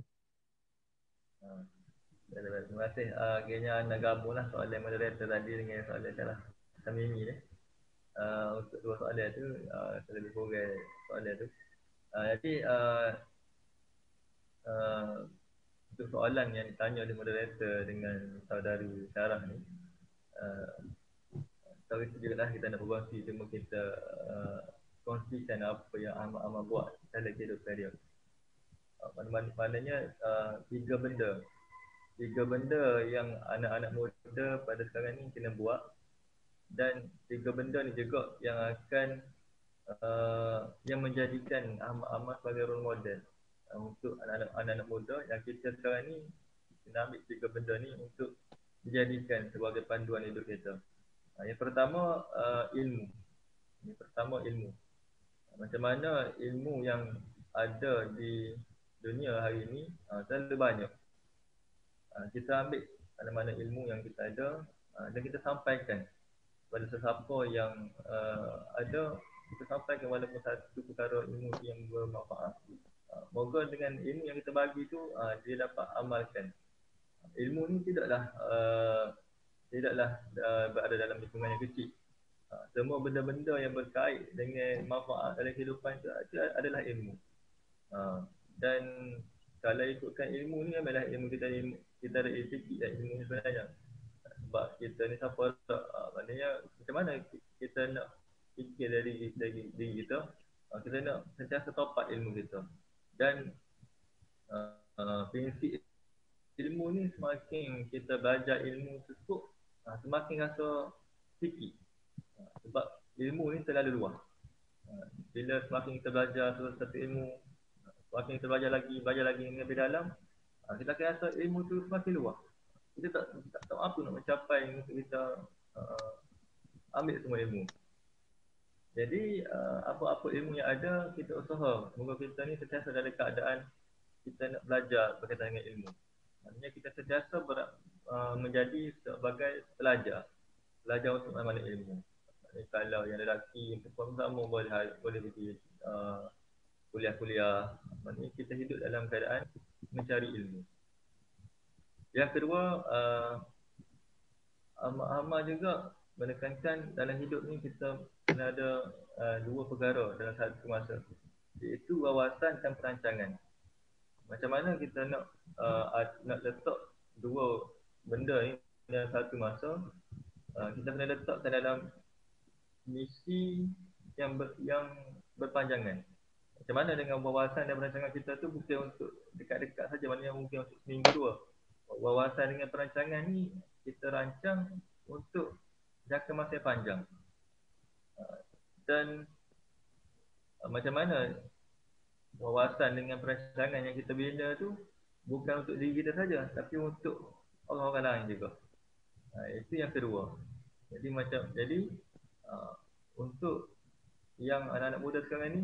Terima kasih. Akhirnya anda gabung lah soalan moderator tadi dengan soalan Sarah Syamimi ni. Untuk dua soalan tu, saya lebih kurang soalan tu. Jadi, untuk soalan yang ditanya oleh moderator dengan saudari Sarah ni, tahu itu juga lah kita nak berkongsi, cuma kita kongsikan apa yang amat-amat buat dalam kehidupan dia. Maknanya tiga benda yang anak-anak muda pada sekarang ni kena buat, dan tiga benda ni juga yang akan yang menjadikan amat-amat sebagai role model untuk anak-anak muda yang kita sekarang ni kena ambil tiga benda ni untuk dijadikan sebagai panduan hidup kita. Yang pertama ilmu. Yang pertama ilmu. Macam mana ilmu yang ada di dunia hari ini terlalu banyak. Kita ambil mana-mana ilmu yang kita ada dan kita sampaikan kepada sesiapa yang ada, kita sampaikan walaupun satu perkara ilmu yang bermanfaat. Moga dengan ilmu yang kita bagi tu dia dapat amalkan. Ilmu ni tidaklah berada dalam hitungan yang kecil. Semua benda-benda yang berkait dengan manfaat dalam kehidupan itu adalah ilmu. Dan kalau ikutkan ilmu ni adalah ilmu kita ada sikit ilmu ni sebenarnya. Sebab kita ni siapa tak, maknanya macam mana kita nak fikir dari diri kita, kita nak sentiasa top up ilmu kita. Dan prinsip ilmu ni semakin kita belajar ilmu tersebut, semakin rasa sikit. Sebab ilmu ni terlalu luas. Bila semakin kita belajar satu ilmu, semakin kita belajar lagi dengan lebih dalam, kita akan rasa ilmu tu semakin luas. Kita tak tahu apa nak mencapai untuk kita ambil semua ilmu. Jadi apa-apa ilmu yang ada, kita usaha semoga kita ni sentiasa dalam keadaan kita nak belajar berkaitan dengan ilmu. Maksudnya kita sentiasa menjadi sebagai pelajar untuk mana-mana ilmu. Kalau yang lelaki, yang perempuan sama boleh pergi kuliah-kuliah. Maksudnya kita hidup dalam keadaan mencari ilmu. Yang kedua, amat-amat juga menekankan dalam hidup ni kita kena ada dua perkara dalam satu masa, iaitu wawasan dan perancangan. Macam mana kita nak letak dua benda ni dalam satu masa, kita kena letakkan dalam misi yang berpanjangan. Macam mana dengan wawasan dan perancangan kita tu bukan untuk dekat-dekat saja, maknanya mungkin untuk seminggu dua. Wawasan dengan perancangan ni kita rancang untuk jangka masa yang panjang. Dan macam mana wawasan dengan perancangan yang kita bina tu bukan untuk diri kita saja, tapi untuk orang-orang lain juga. Itu yang kedua. Jadi untuk yang anak-anak muda sekarang ni,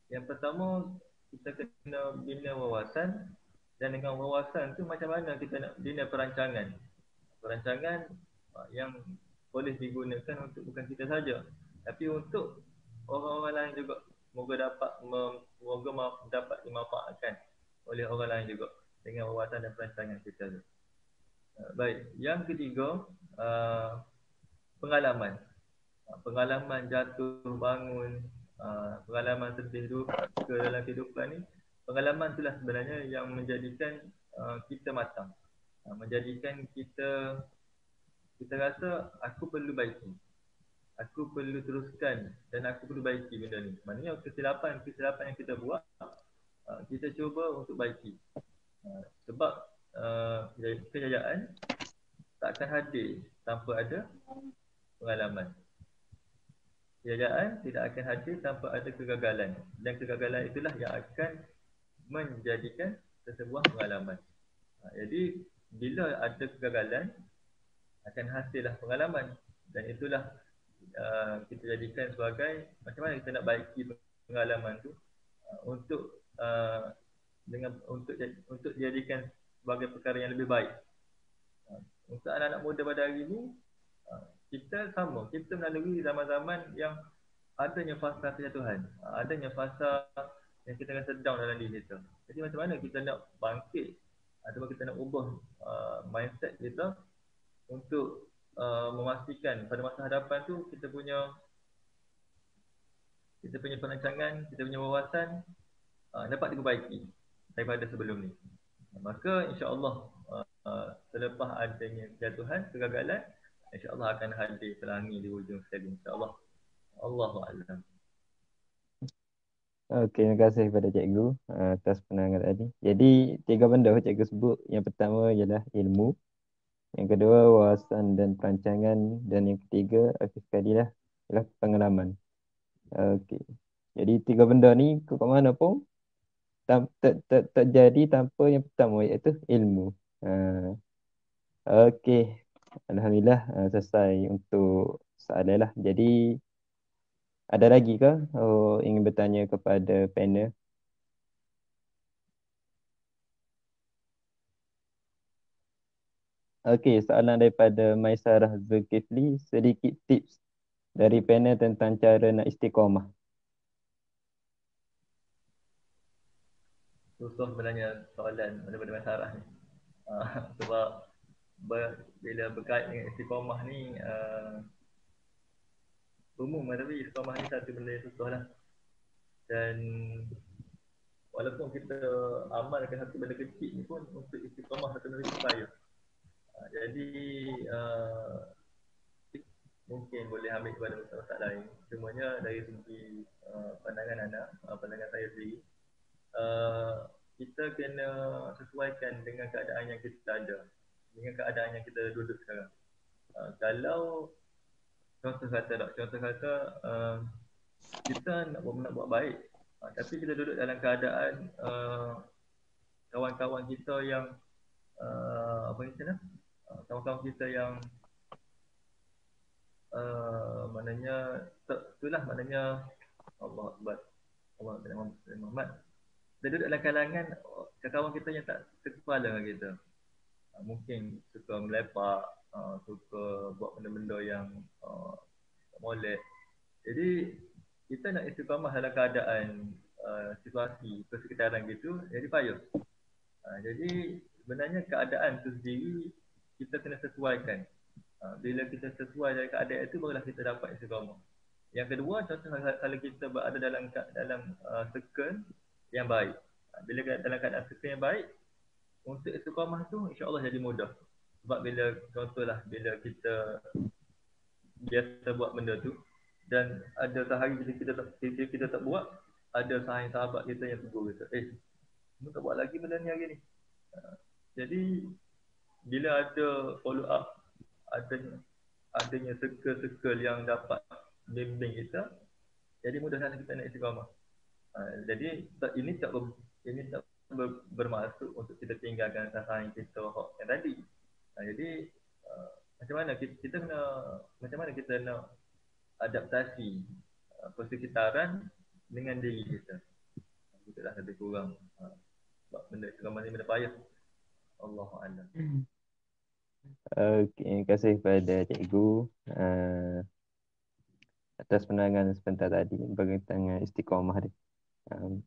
Yang pertama, kita kena bina wawasan, dan dengan wawasan tu macam mana kita nak bina perancangan. Perancangan yang boleh digunakan untuk bukan kita saja, tapi untuk orang-orang lain juga. Moga dapat dimanfaatkan oleh orang lain juga dengan wawasan dan perancangan kita tu. Baik, yang ketiga, pengalaman. Pengalaman jatuh bangun, pengalaman sedih ke dalam kehidupan ni, pengalaman itulah sebenarnya yang menjadikan kita matang, menjadikan kita rasa aku perlu baiki, aku perlu teruskan, dan aku perlu baiki benda ni. Maknanya kesilapan yang kita buat, kita cuba untuk baiki. Sebab kejayaan takkan hadir tanpa ada pengalaman. Kejayaan tidak akan hadir tanpa ada kegagalan, dan kegagalan itulah yang akan menjadikan sesebuah pengalaman. Jadi bila ada kegagalan, akan hasillah pengalaman, dan itulah kita jadikan sebagai macam mana kita nak baiki pengalaman tu untuk untuk dijadikan sebagai perkara yang lebih baik. Untuk anak-anak muda pada hari ini, kita melalui zaman-zaman yang adanya fasa kejatuhan, adanya fasa yang kita rasa down dalam diri kita. Jadi macam mana kita nak bangkit ataupun kita nak ubah mindset kita untuk memastikan pada masa hadapan tu kita punya perancangan, kita punya wawasan dapat diperbaiki daripada sebelum ni. Maka insya-Allah selepas adanya kejatuhan, kegagalan, insya-Allah akan hadir pelangi di hujung sekali, insya-Allah. Allahu a'lam. Okey, terima kasih kepada cikgu atas penerangan tadi. Jadi, 3 benda cikgu sebut. Yang pertama ialah ilmu, yang kedua wawasan dan perancangan, dan yang ketiga akhir sekali lah ialah pengalaman. Okey. Jadi 3 benda ni ke mana pun tak jadi tanpa yang pertama, iaitu ilmu. Okey. Alhamdulillah selesai untuk soalan lah. Jadi ada lagi ke ingin bertanya kepada panel? Okey, soalan daripada Maisarah Zulkifli. Sedikit tips dari panel tentang cara nak istiqamah. Susah sebenarnya soalan daripada masyarakat ni. Sebab bila berkait dengan istiqamah ni umum lah, tapi istiqamah ni satu benda yang susah lah. Dan walaupun kita amalkan satu benda kecil ni pun, untuk istiqamah satu benda itu payah. Jadi mungkin boleh ambil kepada masyarakat lain. Cumanya dari segi pandangan anak, pandangan saya sendiri, kita kena sesuaikan dengan keadaan yang kita ada, dengan keadaan yang kita duduk sekarang. Kalau contoh kata kita nak buat baik, tapi kita duduk dalam keadaan kawan-kawan kita yang kawan-kawan kita yang maknanya Allah Akbar, Allah Muhammad, dia duduk dalam kalangan kawan kita yang tak sekepala dengan kita. Mungkin suka melepak, suka buat benda-benda yang molek. Jadi kita nak istiqamah dalam keadaan situasi persekitaran gitu, jadi payah. Jadi sebenarnya keadaan tu sendiri kita kena sesuaikan. Bila kita sesuai dengan keadaan itu, barulah kita dapat istiqamah. Yang kedua, contoh kalau kita berada dalam circle yang baik. Bila dalam keadaan circle yang baik, untuk istiqamah tu insya-Allah jadi mudah. Sebab bila kita biasa buat benda tu, dan ada sehari kita tak buat, ada sahabat kita yang tegur kita, kamu tak buat lagi benda ni hari ni. Jadi bila ada follow up, adanya circle yang dapat bimbing kita, jadi mudah sangat kita nak istiqamah. Jadi ini tak bermaksud untuk kita tinggalkan sasaran kita yang tadi. Jadi macam mana kita nak adaptasi persekitaran dengan diri kita. Ikutlah lebih kurang. Sebab benda ramai ni benda payah. Allahu a'lam. Okey, terima kasih kepada cikgu atas penerangan sebentar tadi berkaitan dengan istiqamah ni.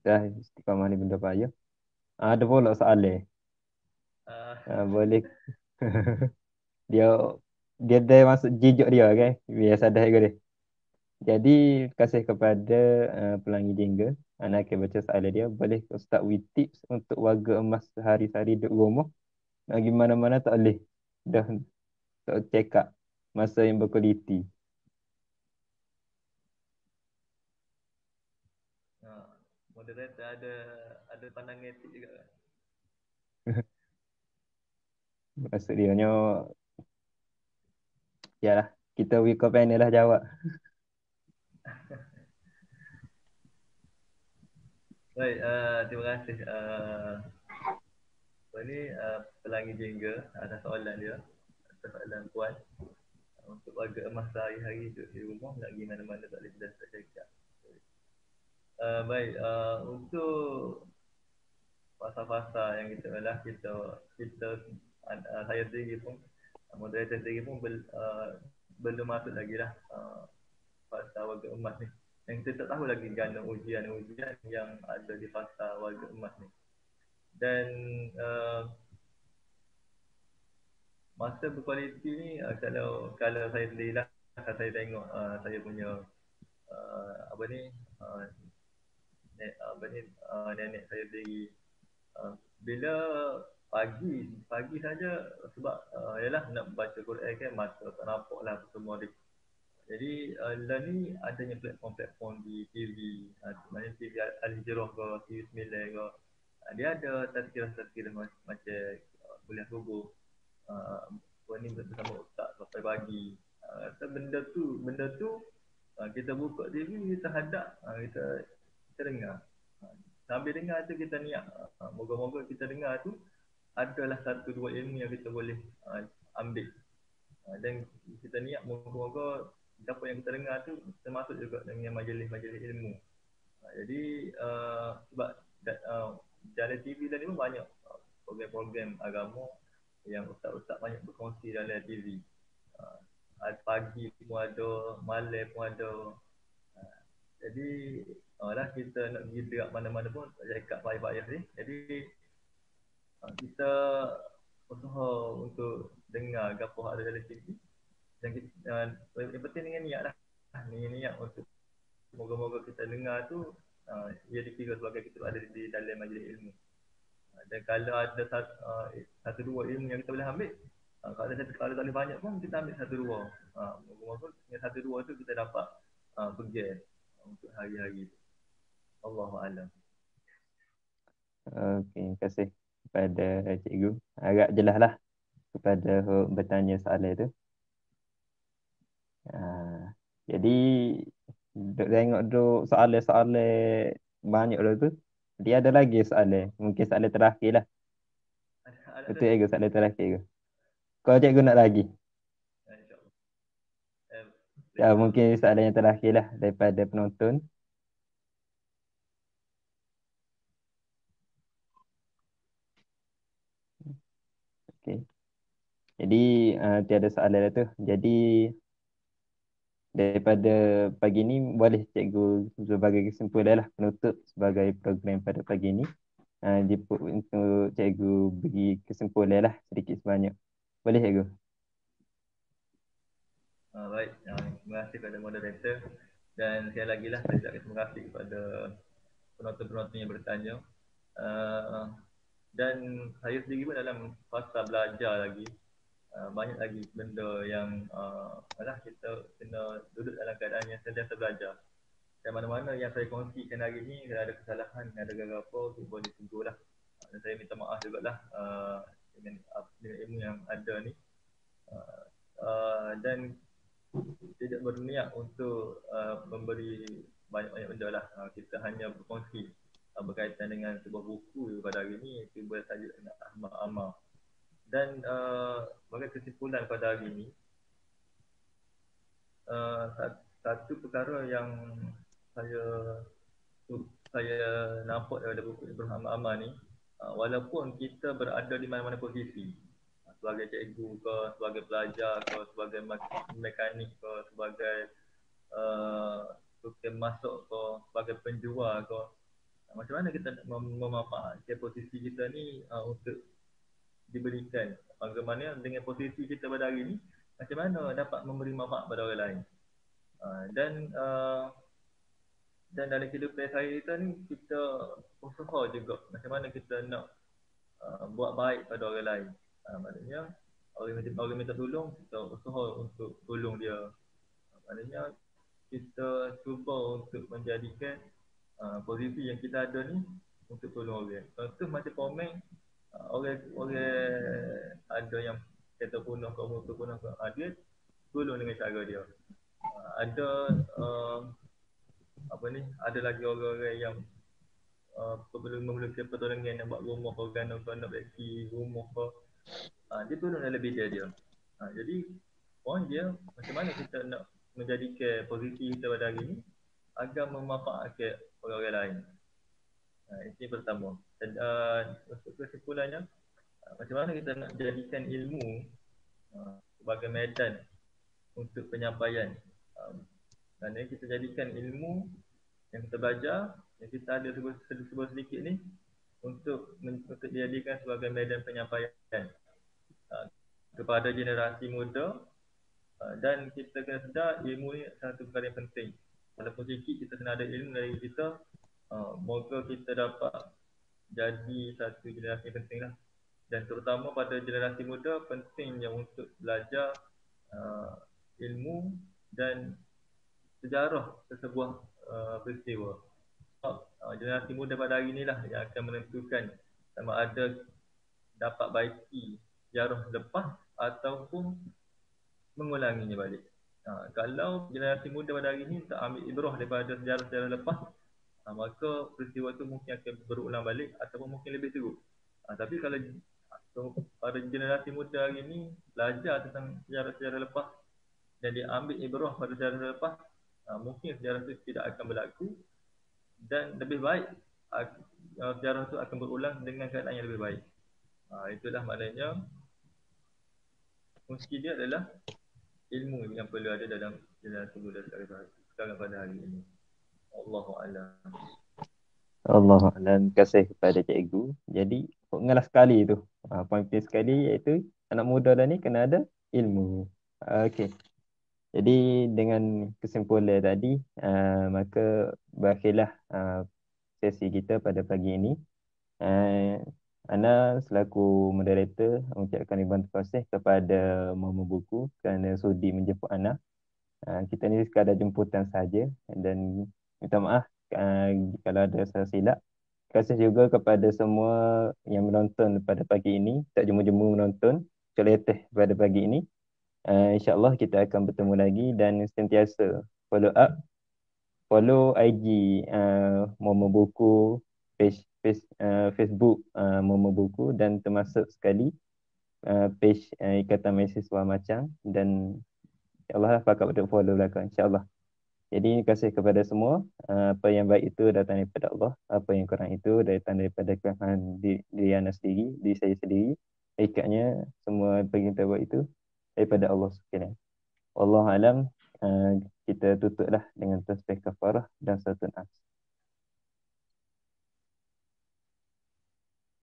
Dah istiqamah ni benda payah. Ada pula soalan. Uh, Boleh dia dia masuk jijuk dia kan. Biasa dah dia. Jadi kasih kepada Pelangi Jingga. Anak akan baca soalan dia. Boleh Ustaz with tips untuk warga emas sehari-hari duduk rumah. Nak pergi mana-mana tak boleh. Dah tak check up masa yang berkualiti. Moderator ada pandangan etik juga kan? Maksud dia nya yalah kita wika panel lah jawab. Baik, terima kasih. Apa ni, Pelangi Jingga atas soalan dia. Atas soalan puan. Untuk warga emas sehari-hari duduk di rumah, nak pergi mana-mana tak boleh dah tak cakap. Baik, untuk fasa-fasa yang kita adalah kita saya sendiri pun moderator sendiri pun belum masuk lagi lah fasa warga emas ni. Yang kita tak tahu lagi gana ujian-ujian yang ada di fasa warga emas ni. Dan masa berkualiti ni kalau saya sendiri lah, kalau saya tengok saya punya apa ni nenek saya sendiri bila pagi saja sebab yalah nak baca Quran kan mata tak nampak lah semua dia. Jadi lah ni adanya platform-platform di TV, sebenarnya TV Al-Hijrah ke TV 9 ke, dia ada tazkirah-tazkirah macam kuliah subuh, ni bersama ustaz sampai pagi. Benda tu kita buka TV, kita hadap, kita dengar. Sambil dengar tu kita niat, moga-moga kita dengar tu adalah satu dua ilmu yang kita boleh ambil. Dan kita niat moga-moga apa yang kita dengar tu termasuk juga dengan majlis-majlis ilmu. Jadi sebab dalam TV tadi pun banyak program-program agama yang ustaz-ustaz banyak berkongsi dalam TV. Pagi pun ada, malam pun ada. Jadi lah kita nak pergi dekat mana-mana pun tak cakap payah-payah ni. Jadi kita usaha untuk dengar apa ada dalam TV. Dan kita, yang penting dengan niat lah. Dengan niat untuk moga-moga kita dengar tu ia dikira sebagai kita ada di dalam majlis ilmu. Dan kalau ada satu dua ilmu yang kita boleh ambil, kalau tak boleh banyak pun kita ambil satu dua. Moga-moga dengan satu dua tu kita dapat pergi untuk hari-hari. Allahu a'lam. Okey, terima kasih kepada cikgu. Agak jelas lah kepada bertanya soalan tu. Jadi duk tengok duk soalan-soalan banyak tu. Dia ada lagi soalan. Mungkin soalan terakhir lah. Betul cikgu, soalan terakhir ke? Kalau cikgu nak lagi. Mungkin soalan yang terakhir lah daripada penonton. Okey. Jadi tiada soalan dah tu. Jadi daripada pagi ni boleh cikgu sebagai kesimpulan lah penutup sebagai program pada pagi ni. Untuk cikgu bagi kesimpulan lah sedikit sebanyak. Boleh cikgu? Baik, terima kasih kepada moderator. Dan sekali lagi lah saya ucapkan terima kasih kepada penonton-penonton yang bertanya. Dan saya sendiri pun dalam fasa belajar lagi. Banyak lagi benda yang kita kena duduk dalam keadaan yang sentiasa belajar. Dan mana-mana yang saya kongsikan hari ni, kalau ada kesalahan, ada apa-apa, boleh tegur lah. Dan saya minta maaf jugalah dengan ilmu yang ada ni. Dan tidak berniat untuk memberi banyak-banyak benda lah. Kita hanya berkongsi berkaitan dengan sebuah buku pada hari ini, iaitu bertajuk Ahmad Amar. Dan sebagai kesimpulan pada hari ini, satu perkara yang saya saya nampak daripada buku Ibrahim Amal ni, walaupun kita berada di mana-mana posisi, sebagai cikgu ke, sebagai pelajar ke, sebagai mekanik ke, sebagai tukang masuk ke, sebagai penjual ke, macam mana kita nak memanfaatkan posisi kita ni untuk diberikan, bagaimana dengan posisi kita pada hari ni, macam mana dapat memberi manfaat pada orang lain. Dan dalam kehidupan saya kita ni, kita usaha juga macam mana kita nak buat baik pada orang lain. Maknanya orang minta tolong, kita usaha untuk tolong dia. Maknanya kita cuba untuk menjadikan posisi yang kita ada ni untuk tolong orang. Contoh macam komen, orang ada yang kata punah ke, motor punah ke, dia tolong dengan cara dia. Ada ada lagi orang-orang yang memerlukan pertolongan nak buat rumah ke, nak beki rumah ke, dia tolong dalam bidang dia. Jadi point dia, macam mana kita nak menjadikan posisi kita pada hari ni agar memanfaatkan orang-orang lain. Ini pertama. Dan untuk kesimpulannya, macam mana kita nak jadikan ilmu sebagai medan untuk penyampaian. Kerana kita jadikan ilmu yang kita belajar, yang kita ada sebuah sedikit ni, untuk dijadikan sebagai medan penyampaian kepada generasi muda. Dan kita kena sedar ilmu ni satu perkara yang penting. Walaupun sikit kita kena ada ilmu dari kita, moga kita dapat jadi satu generasi yang penting lah. Dan terutama pada generasi muda, pentingnya untuk belajar ilmu dan sejarah sesebuah peristiwa. Generasi muda pada hari inilah yang akan menentukan sama ada dapat baiki sejarah lepas ataupun mengulanginya balik. Kalau generasi muda pada hari ini tak ambil ibrah daripada sejarah-sejarah lepas, maka peristiwa itu mungkin akan berulang balik ataupun mungkin lebih teruk. Tapi kalau pada generasi muda hari ini belajar tentang sejarah-sejarah lepas dan dia ambil ibrah pada sejarah lepas, mungkin sejarah itu tidak akan berlaku dan lebih baik sejarah itu akan berulang dengan keadaan yang lebih baik. Itulah maknanya kunci dia adalah ilmu yang perlu ada dalam generasi muda sekarang pada hari ini. Allahu a'lam. Allahuakbar. Terima kasih kepada cikgu. Jadi mengalah sekali tu. Poin penting sekali iaitu anak muda dah ni kena ada ilmu. Okey. Jadi dengan kesimpulan tadi, maka berakhirlah sesi kita pada pagi ini. Ana selaku moderator mengucapkan ribuan terima kasih kepada Mama Buku kerana sudi menjemput Ana. Kita ni sekadar jemputan saja dan minta maaf kalau ada salah silap. Terima kasih juga kepada semua yang menonton pada pagi ini, tak jemu-jemu menonton, celeteh pada pagi ini. InsyaAllah kita akan bertemu lagi dan sentiasa follow up, follow IG Momo Buku, Facebook Momo Buku dan termasuk sekali page Ikatan Mahasiswa Macang dan insyaAllah pakat untuk follow belakang insyaAllah. Jadi terima kasih kepada semua. Apa yang baik itu datang daripada Allah, apa yang kurang itu datang daripada kelemahan diri anda sendiri, diri saya sendiri. Ikatnya semua apa yang kita buat itu daripada Allah sekalian. Wallahu alam. Kita tutuplah dengan tasbih kafarah dan satu nas.